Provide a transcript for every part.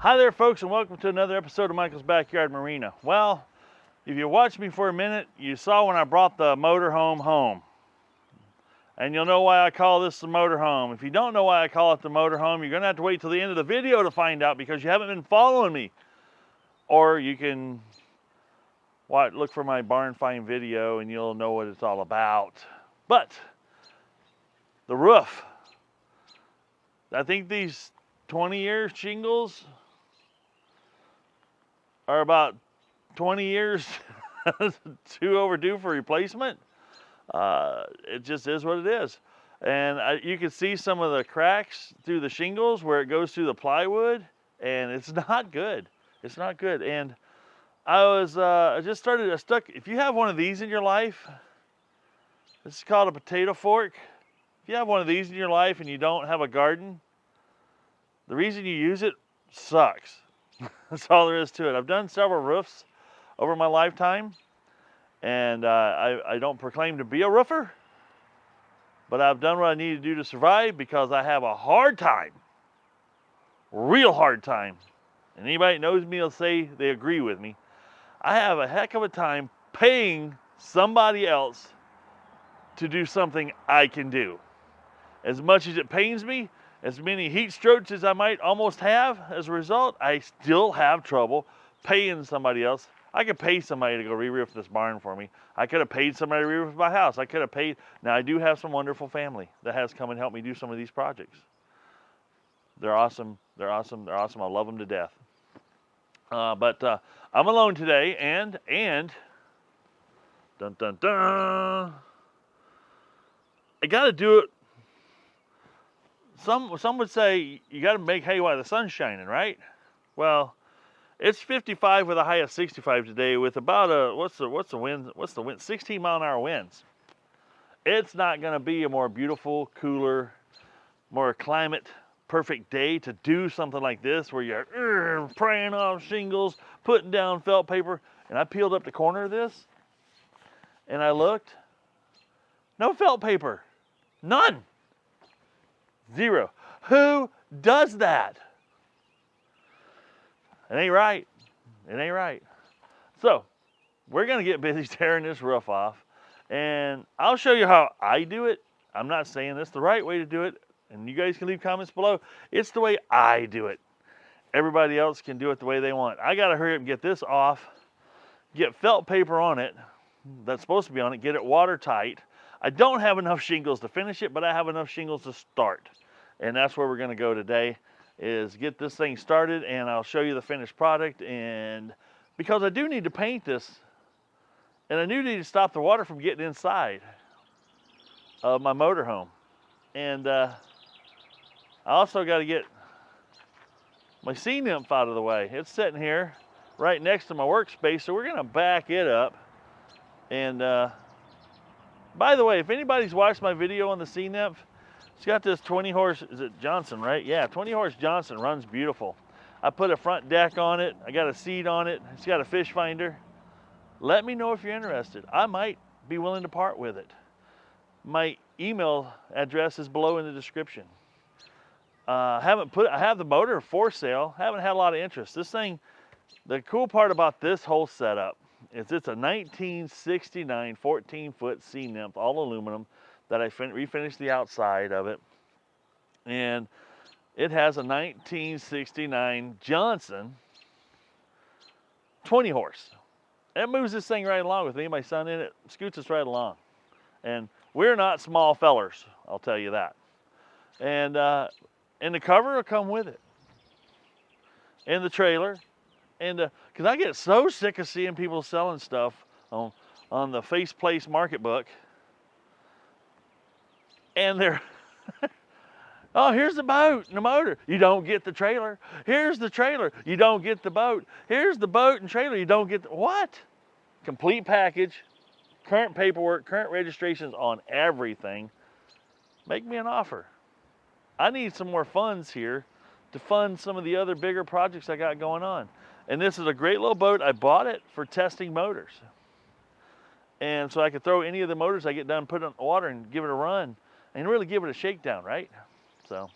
Hi there folks, and welcome to another episode of Michael's Backyard Marina. Well, if you watched me for a minute, you saw when I brought the motorhome home. And you'll know why I call this the motorhome. If you don't know why I call it the motorhome, you're gonna have to wait till the end of the video to find out because you haven't been following me. Or you can look for my barn find video and you'll know what it's all about. But the roof, I think these 20-year shingles are about 20 years too overdue for replacement. It just is what it is. And you can see some of the cracks through the shingles where it goes through the plywood, and it's not good. It's not good. And I just started, if you have one of these in your life, this is called a potato fork. If you have one of these in your life and you don't have a garden, the reason you use it sucks. That's all there is to it. I've done several roofs over my lifetime, and I don't proclaim to be a roofer, but I've done what I need to do to survive because I have a hard time, real hard time, and anybody that knows me will say they agree with me. I have a heck of a time paying somebody else to do something I can do. As much as it pains me, as many heat strokes as I might almost have as a result, I still have trouble paying somebody else. I could pay somebody to go re-roof this barn for me. I could have paid somebody to re-roof my house. I could have paid. Now I do have some wonderful family that has come and helped me do some of these projects. They're awesome. They're awesome. They're awesome. I love them to death. But I'm alone today, and dun dun dun. I got to do it. Some would say you got to make hay while the sun's shining, right? Well, it's 55 with a high of 65 today, with about what's the wind? 16 mile an hour winds. It's not going to be a more beautiful, cooler, more climate perfect day to do something like this, where you're praying off shingles, putting down felt paper. And I peeled up the corner of this, and I looked. No felt paper, none. Zero. Who does that? It ain't right. It ain't right. So we're gonna get busy tearing this roof off, and I'll show you how I do it. I'm not saying it's the right way to do it, and you guys can leave comments below. It's the way I do it. Everybody else can do it the way they want. I gotta hurry up and get this off, get felt paper on it that's supposed to be on it, get it watertight. I don't have enough shingles to finish it, but I have enough shingles to start. And that's where we're gonna go today, is get this thing started, and I'll show you the finished product. And because I do need to paint this, and I do need to stop the water from getting inside of my motorhome. And I also gotta get my sea nymph out of the way. It's sitting here right next to my workspace, so we're gonna back it up. And by the way, if anybody's watched my video on the sea nymph, it's got this 20 horse, is it Johnson, right? Yeah, 20 horse Johnson, runs beautiful. I put a front deck on it. I got a seat on it. It's got a fish finder. Let me know if you're interested. I might be willing to part with it. My email address is below in the description. I have the motor for sale. Haven't had a lot of interest. This thing, the cool part about this whole setup is it's a 1969 14-foot sea nymph, all aluminum, that I refinished the outside of it. And it has a 1969 Johnson 20 horse. It moves this thing right along with me. My son in it scoots us right along. And we're not small fellers, I'll tell you that. And the cover will come with it. And the trailer. And because I get so sick of seeing people selling stuff on the Face Place Market Book. And they're, oh, here's the boat and the motor. You don't get the trailer. Here's the trailer. You don't get the boat. Here's the boat and trailer. You don't get the, what? Complete package, current paperwork, current registrations on everything. Make me an offer. I need some more funds here to fund some of the other bigger projects I got going on. And this is a great little boat. I bought it for testing motors. And so I could throw any of the motors I get done, put it in the water and give it a run. And really give it a shakedown, right? So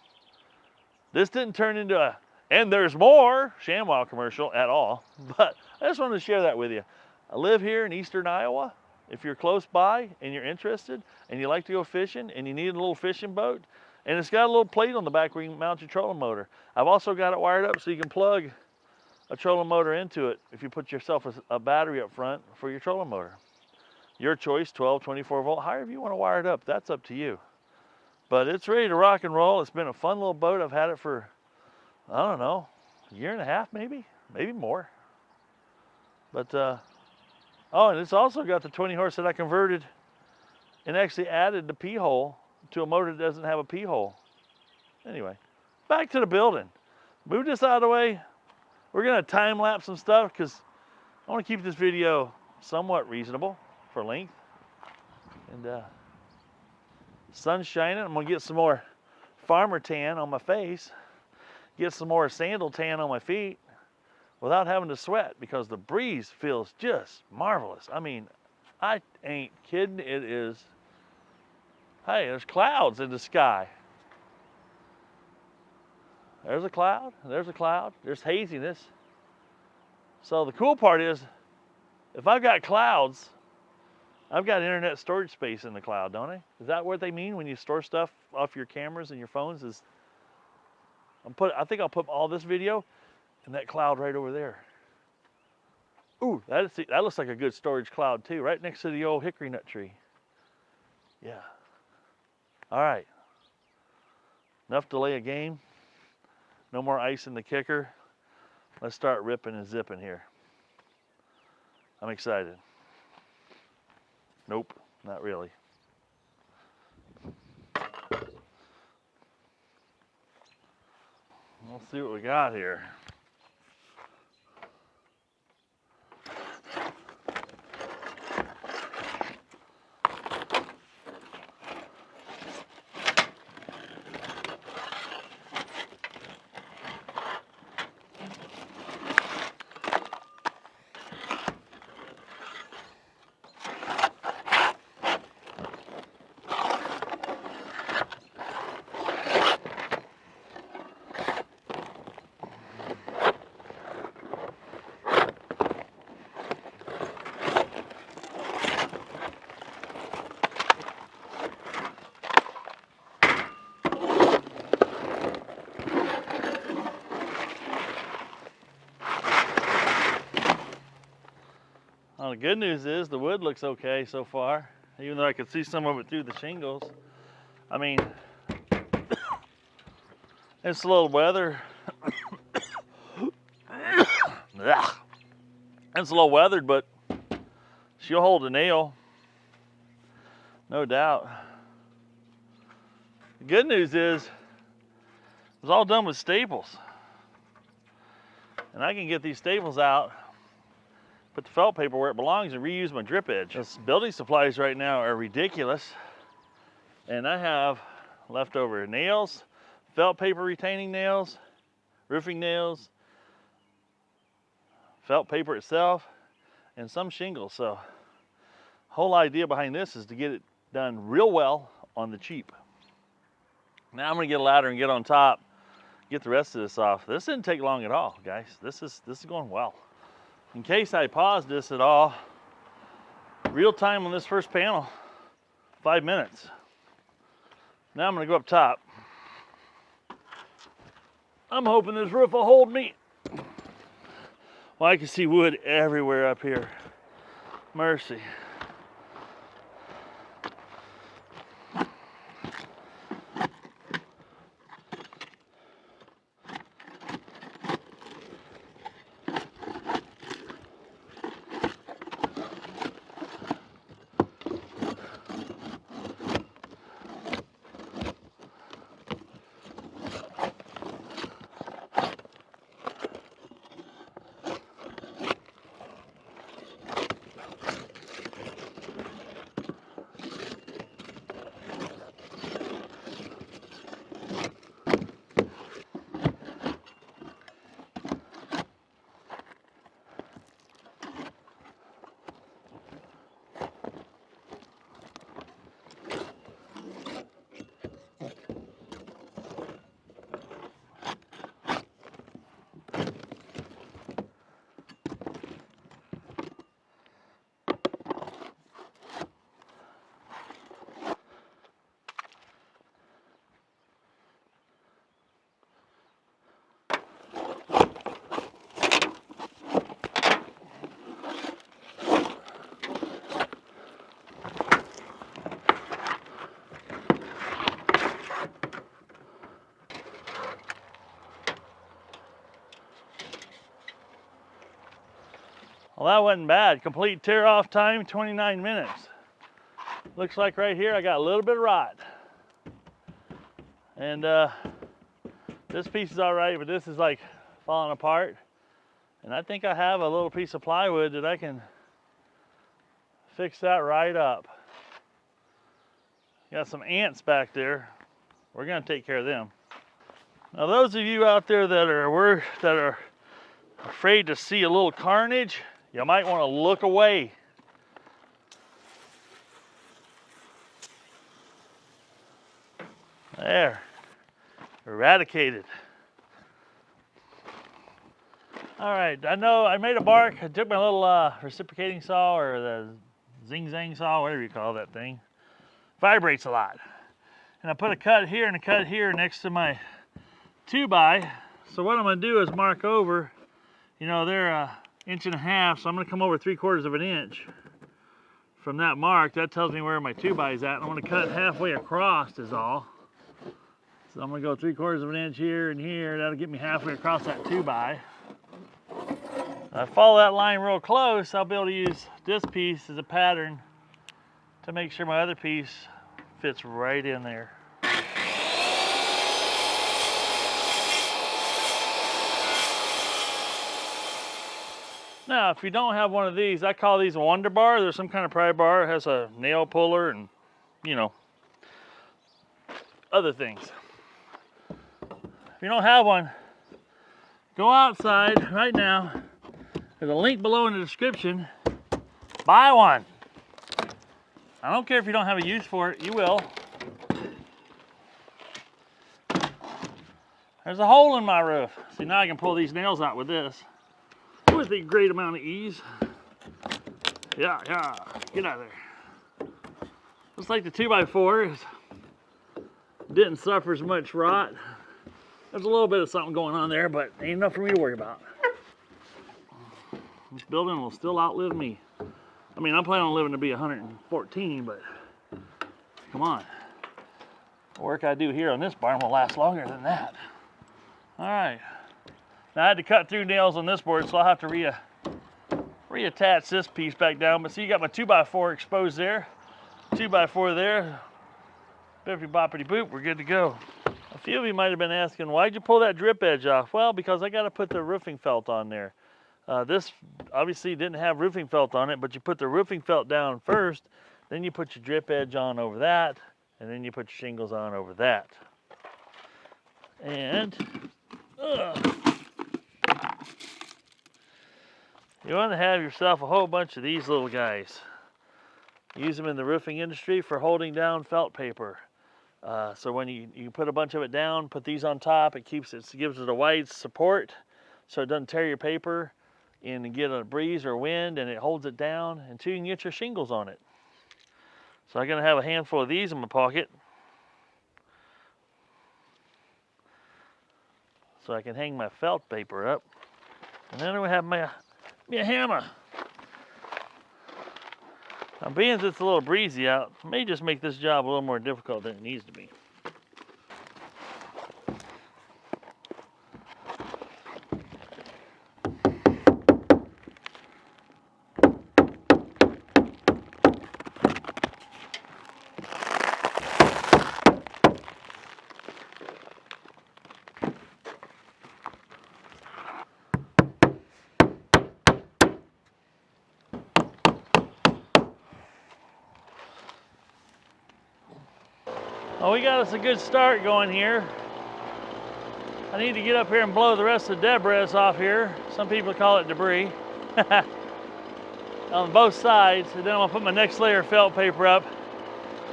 this didn't turn into And there's more ShamWow commercial at all, but I just wanted to share that with you. I live here in eastern Iowa. If you're close by and you're interested and you like to go fishing and you need a little fishing boat, and it's got a little plate on the back where you can mount your trolling motor. I've also got it wired up so you can plug a trolling motor into it if you put yourself a battery up front for your trolling motor. Your choice, 12, 24 volt, however you want to wire it up, that's up to you. But it's ready to rock and roll. It's been a fun little boat. I've had it for, I don't know, a year and a half maybe more. But, oh, and it's also got the 20 horse that I converted and actually added the P-hole to a motor that doesn't have a P-hole. Anyway, back to the building. Move this out of the way. We're gonna time lapse some stuff because I want to keep this video somewhat reasonable for length. And sun's shining. I'm gonna get some more farmer tan on my face, get some more sandal tan on my feet without having to sweat because the breeze feels just marvelous. I mean, I ain't kidding. It is. Hey, there's clouds in the sky. There's a cloud, there's a cloud, there's haziness. So the cool part is, if I've got clouds, I've got internet storage space in the cloud, don't I? Is that what they mean when you store stuff off your cameras and your phones? I think I'll put all this video in that cloud right over there. Ooh, that looks like a good storage cloud too, right next to the old hickory nut tree. Yeah. All right. Enough to lay a game. No more ice in the kicker. Let's start ripping and zipping here. I'm excited. Nope, not really. Let's see what we got here. Well, the good news is the wood looks okay so far, even though I could see some of it through the shingles. I mean, it's a little weather. It's a little weathered, but she'll hold a nail, no doubt. The good news is it was all done with staples. And I can get these staples out, put the felt paper where it belongs, and reuse my drip edge. This building supplies right now are ridiculous. And I have leftover nails, felt paper retaining nails, roofing nails, felt paper itself, and some shingles. So the whole idea behind this is to get it done real well on the cheap. Now I'm gonna get a ladder and get on top, get the rest of this off. This didn't take long at all, guys. This is going well. In case I paused this at all, real time on this first panel, 5 minutes. Now I'm gonna go up top. I'm hoping this roof will hold me. Well, I can see wood everywhere up here. Mercy. Well, that wasn't bad. Complete tear off time, 29 minutes. Looks like right here I got a little bit of rot. And this piece is all right, but this is like falling apart. And I think I have a little piece of plywood that I can fix that right up. Got some ants back there. We're gonna take care of them. Now those of you out there that are afraid to see a little carnage, you might want to look away. There, eradicated. All right, I know I made a bark. I took my little reciprocating saw, or the zing-zang saw, whatever you call that thing. Vibrates a lot. And I put a cut here and a cut here next to my 2x. So what I'm gonna do is mark over, you know, they're 1.5 inches, so I'm gonna come over 3/4 of an inch from that mark. That tells me where my 2x is at. I'm gonna cut halfway across is all. So I'm gonna go 3/4 of an inch here and here. That'll get me halfway across that 2x. If I follow that line real close, I'll be able to use this piece as a pattern to make sure my other piece fits right in there. Now, if you don't have one of these, I call these a wonder bar. There's some kind of pry bar. It has a nail puller and, you know, other things. If you don't have one, go outside right now. There's a link below in the description. Buy one. I don't care if you don't have a use for it, you will. There's a hole in my roof. See, now I can pull these nails out with this with a great amount of ease. Yeah, get out of there. Looks like the 2x4 didn't suffer as much rot. There's a little bit of something going on there, but ain't enough for me to worry about. This building will still outlive me. I mean, I'm planning on living to be 114, but come on. The work I do here on this barn will last longer than that. All right. Now I had to cut through nails on this board, so I'll have to reattach this piece back down. But see, you got my 2x4 exposed there, 2x4 there. Bippity boppity boop, we're good to go. A few of you might have been asking, why'd you pull that drip edge off? Well, because I got to put the roofing felt on there. This obviously didn't have roofing felt on it, but you put the roofing felt down first, then you put your drip edge on over that, and then you put your shingles on over that. And you want to have yourself a whole bunch of these little guys. Use them in the roofing industry for holding down felt paper. So when you put a bunch of it down, put these on top, it gives it a wide support so it doesn't tear your paper and get a breeze or wind, and it holds it down until you can get your shingles on it. So I'm gonna have a handful of these in my pocket so I can hang my felt paper up. And then I have my hammer. Now, being as it's a little breezy out, it may just make this job a little more difficult than it needs to be. Well, we got us a good start going here. I need to get up here and blow the rest of the debris off here. Some people call it debris. On both sides, and then I'm gonna put my next layer of felt paper up.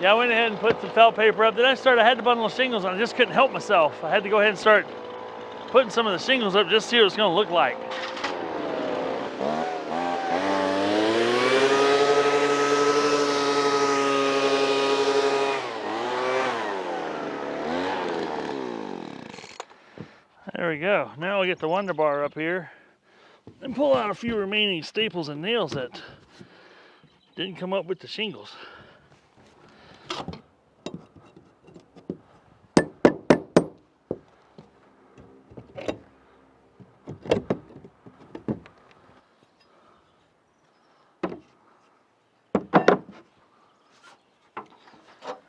Yeah, I went ahead and put some felt paper up. Then I had to bundle the shingles on. I just couldn't help myself. I had to go ahead and start putting some of the shingles up just to see what it's gonna look like. There we go. Now we get the wonder bar up here and pull out a few remaining staples and nails that didn't come up with the shingles.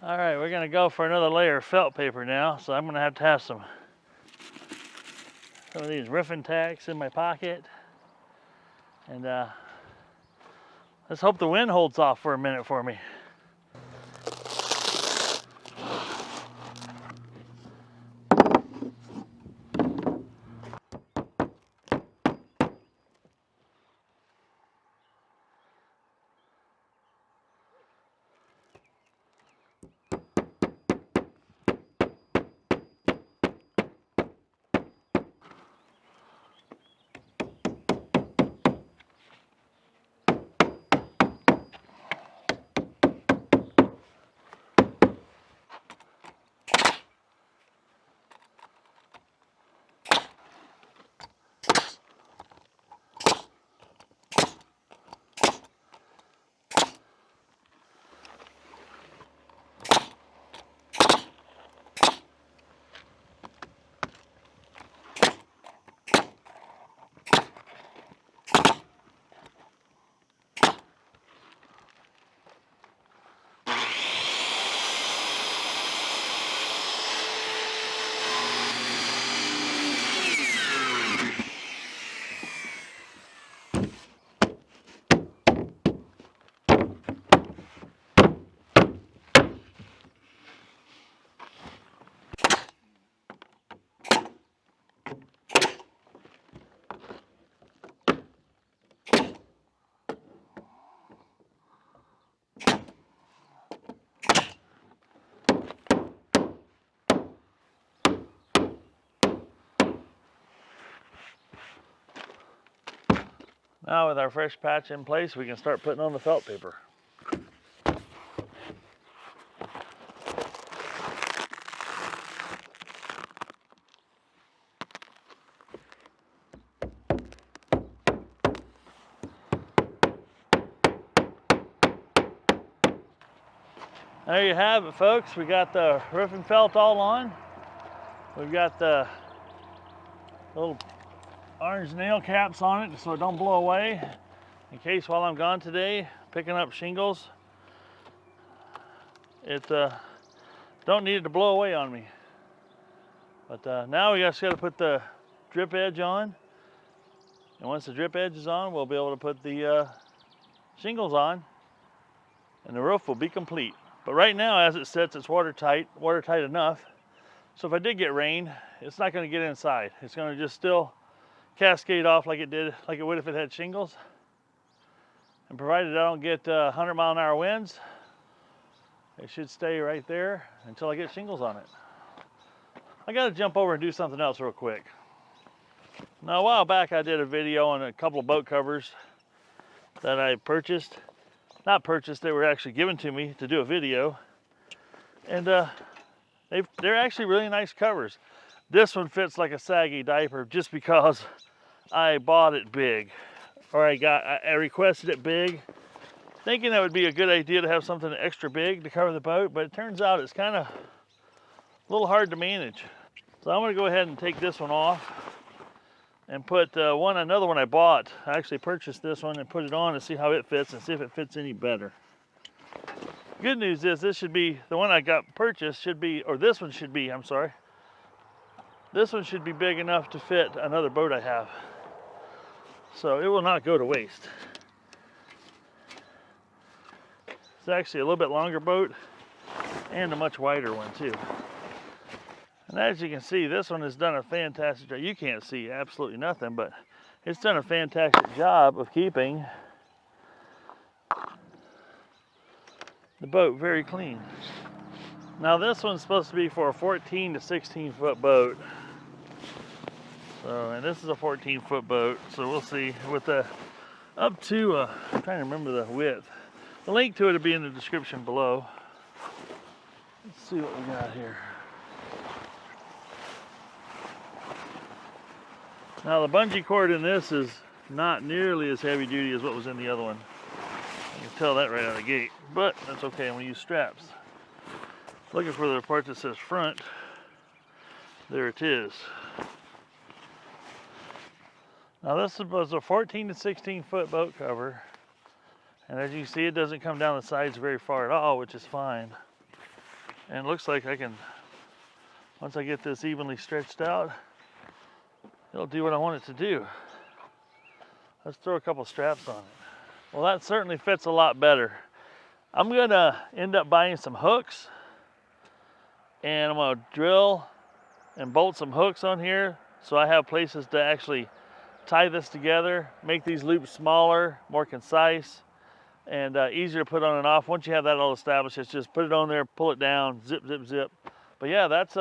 All right, we're gonna go for another layer of felt paper now. So I'm gonna have some of these roofing tacks in my pocket. And let's hope the wind holds off for a minute for me. Now with our fresh patch in place, we can start putting on the felt paper. There you have it, folks. We got the roofing felt all on. We've got the little orange nail caps on it so it don't blow away. In case while I'm gone today, picking up shingles, it don't need it to blow away on me. But now we just got to put the drip edge on. And once the drip edge is on, we'll be able to put the shingles on and the roof will be complete. But right now, as it sits, it's watertight enough. So if I did get rain, it's not going to get inside. It's going to just still cascade off like it would if it had shingles. And provided I don't get 100-mile-an-hour winds, it should stay right there until I get shingles on it. I got to jump over and do something else real quick. Now, a while back, I did a video on a couple of boat covers that I purchased. Not purchased, they were actually given to me to do a video. And they're actually really nice covers. This one fits like a saggy diaper just because I bought it big. Or I requested it big, thinking that would be a good idea to have something extra big to cover the boat, but it turns out it's kind of a little hard to manage. So I'm going to go ahead and take this one off and put another one I bought. I actually purchased this one and put it on to see how it fits and see if it fits any better. Good news is this should be, the one I got purchased should be, or this one should be, I'm sorry. This one should be big enough to fit another boat I have. So it will not go to waste. It's actually a little bit longer boat and a much wider one too. And as you can see, this one has done a fantastic job. You can't see absolutely nothing, but it's done a fantastic job of keeping the boat very clean. Now this one's supposed to be for a 14 to 16 foot boat. So, and this is a 14-foot boat, so we'll see with the up to, I'm trying to remember the width. The link to it will be in the description below. Let's see what we got here. Now the bungee cord in this is not nearly as heavy duty as what was in the other one. You can tell that right out of the gate, but that's okay, I'm gonna use straps. Looking for the part that says front. There it is. Now this was a 14 to 16 foot boat cover. And as you can see, it doesn't come down the sides very far at all, which is fine. And it looks like I can, once I get this evenly stretched out, it'll do what I want it to do. Let's throw a couple straps on it. Well, that certainly fits a lot better. I'm gonna end up buying some hooks, and I'm gonna drill and bolt some hooks on here so I have places to actually tie this together, make these loops smaller, more concise, and easier to put on and off. Once you have that all established, it's just put it on there, pull it down, zip, zip, zip. But yeah, that's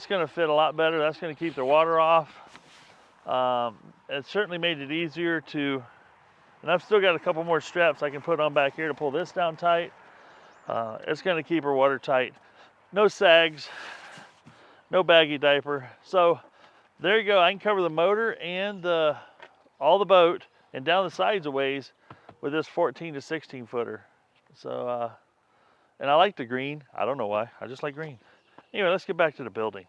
gonna fit a lot better. That's gonna keep the water off. It certainly made it easier to, and I've still got a couple more straps I can put on back here to pull this down tight. It's gonna keep her watertight. No sags, no baggy diaper. So there you go. I can cover the motor and all the boat and down the sides a ways with this 14 to 16 footer. So, and I like the green. I don't know why. I just like green. Anyway, let's get back to the building.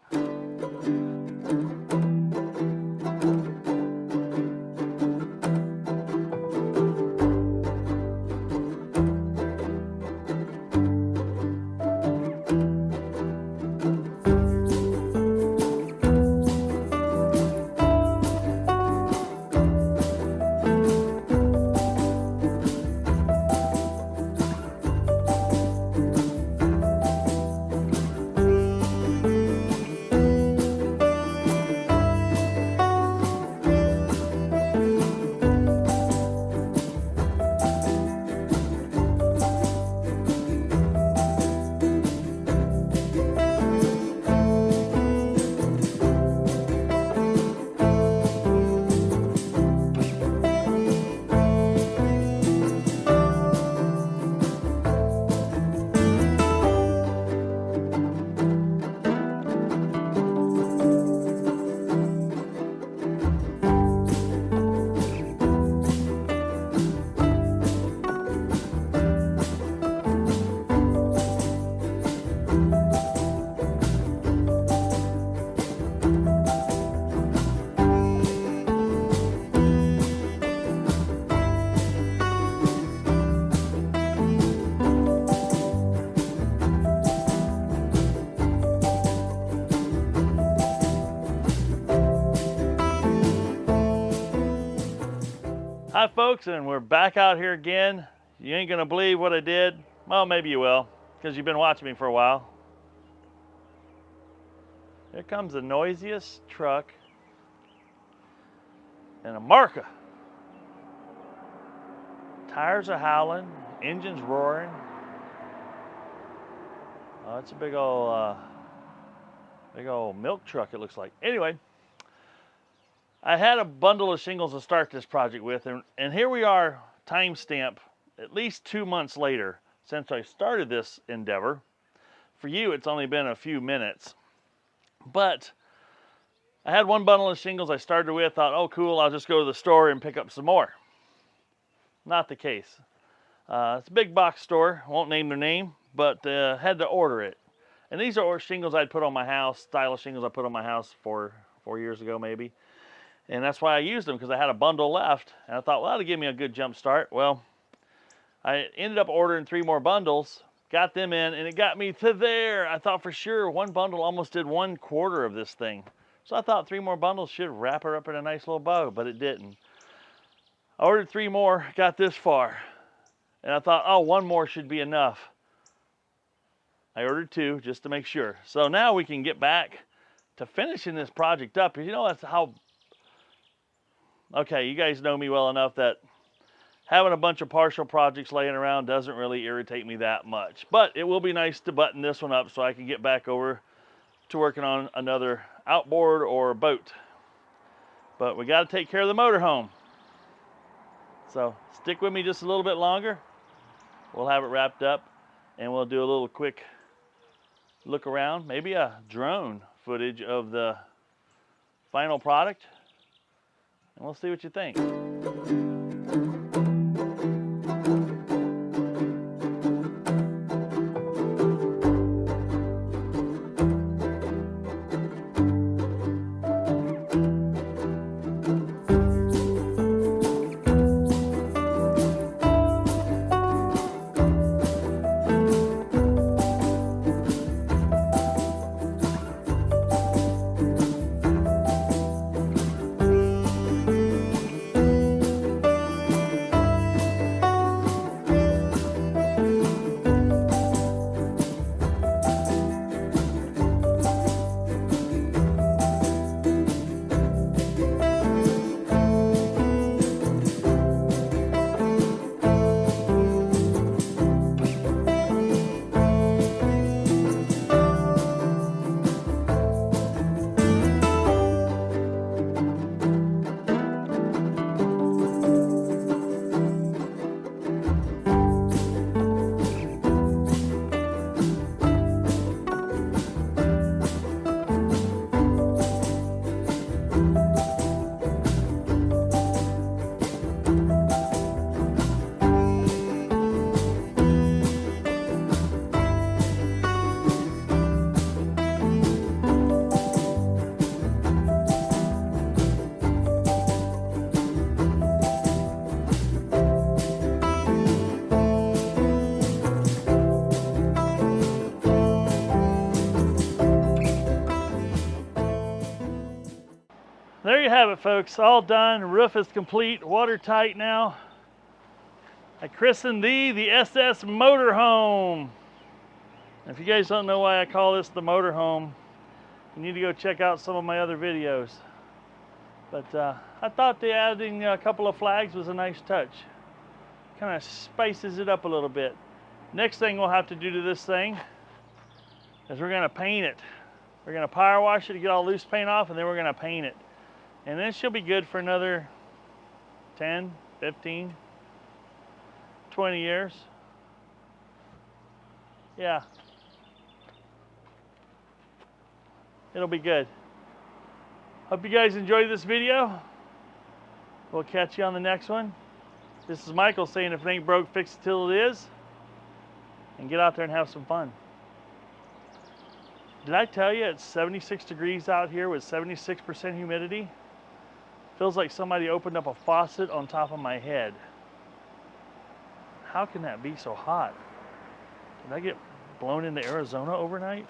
Hi folks, and we're back out here again. You ain't gonna believe what I did. Well, maybe you will, because you've been watching me for a while. Here comes the noisiest truck in America. Tires are howling, engine's roaring. Oh, it's a big old milk truck, it looks like. Anyway, I had a bundle of shingles to start this project with, and here we are, timestamp, at least 2 months later since I started this endeavor. For you, it's only been a few minutes. But I had one bundle of shingles I started with, thought, oh cool, I'll just go to the store and pick up some more. Not the case. It's a big box store, won't name their name, but had to order it. And these are shingles I'd put on my house, style of shingles I put on my house 4 years ago maybe. And that's why I used them, because I had a bundle left. And I thought, well, that'll give me a good jump start. Well, I ended up ordering 3 more bundles, got them in, and it got me to there. I thought for sure one bundle almost did 1/4 of this thing. So I thought 3 more bundles should wrap her up in a nice little bow, but it didn't. I ordered 3 more, got this far. And I thought, oh, 1 more should be enough. I ordered 2 just to make sure. So now we can get back to finishing this project up. You know, that's how... Okay, you guys know me well enough that having a bunch of partial projects laying around doesn't really irritate me that much. But it will be nice to button this one up so I can get back over to working on another outboard or boat. But we got to take care of the motorhome. So stick with me just a little bit longer. We'll have it wrapped up and we'll do a little quick look around, maybe a drone footage of the final product. And we'll see what you think. There you have it, folks. All done. Roof is complete. Watertight now. I christened the SS Motorhome. If you guys don't know why I call this the motorhome, you need to go check out some of my other videos. But I thought the adding a couple of flags was a nice touch. Kind of spices it up a little bit. Next thing we'll have to do to this thing is we're going to paint it. We're going to power wash it to get all loose paint off, and then we're going to paint it. And then she'll be good for another 10, 15, 20 years. Yeah. It'll be good. Hope you guys enjoyed this video. We'll catch you on the next one. This is Michael saying if it ain't broke, fix it till it is. And get out there and have some fun. Did I tell you it's 76 degrees out here with 76% humidity? Feels like somebody opened up a faucet on top of my head. How can that be so hot? Did I get blown into Arizona overnight?